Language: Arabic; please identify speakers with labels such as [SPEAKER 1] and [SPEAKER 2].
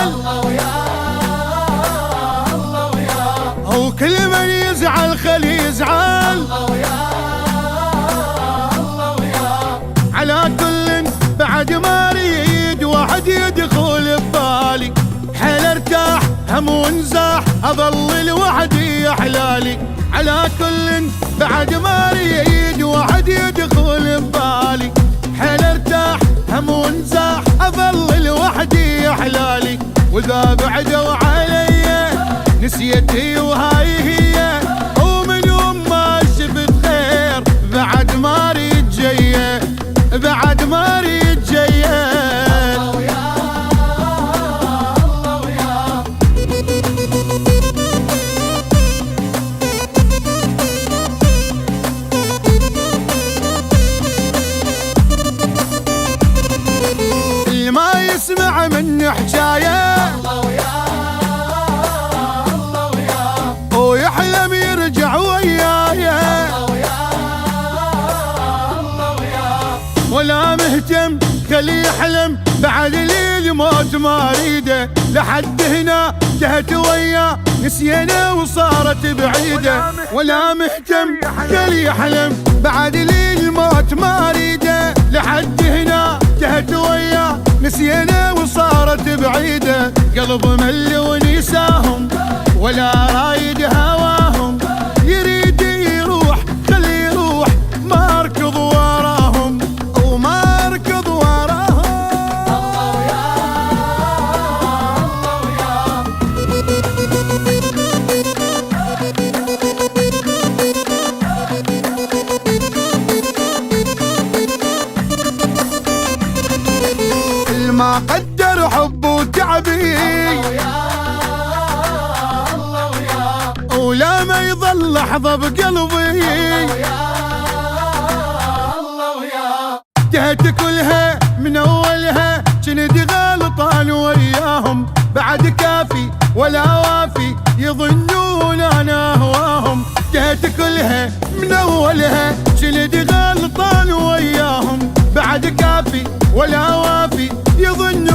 [SPEAKER 1] الله ويا الله ويا، وكل من يزعل خليه يزعل الله ويا الله ويا. على كل بعد ما اريد واحد يدخل ببالي، حيل ارتاح هم وانزاح اظل لوحدي يا حلالي. على كل بعد ما اريد واحد يدخل ببالي، حيل ارتاح هم وانزاح اظل لوحدي يا حلالي. واذا بعدوا علي نسيتي وهاي هي، ومن يوم ما شفت خير بعد ما اريد جيه، بعد ما اريد جيه. الله ويا الله ويا. اللي ما يسمع مني حجايه الله ويا الله ويا، ويحلم يرجع ويايا الله ويا الله ويا. ولا مهتم خليه يحلم بعد لي الموت ما اريده، لحد هنا جهت وياه نسينا وصارت بعيده. ولا مهتم خليه يحلم بعد لي الموت ما اريده، لحد هنا جهت وياه نسينا وصارت بعيده. قلب مل ونساهم ولا رايد هواهم، يريد يروح خليه يروح ما اركض وراهم وما اركض وراهم. الله ويا الله ويا. ما قدر حب وتعبي الله ويا، ولا ما يظل لحظة بقلبي الله ويا. جهت كلها من اولها جند غلطان وياهم، بعد كافي ولا وافي يظنون انا هواهم. جهت كلها من اولها جند غلطان وياهم، بعد كافي ولا وافي يظن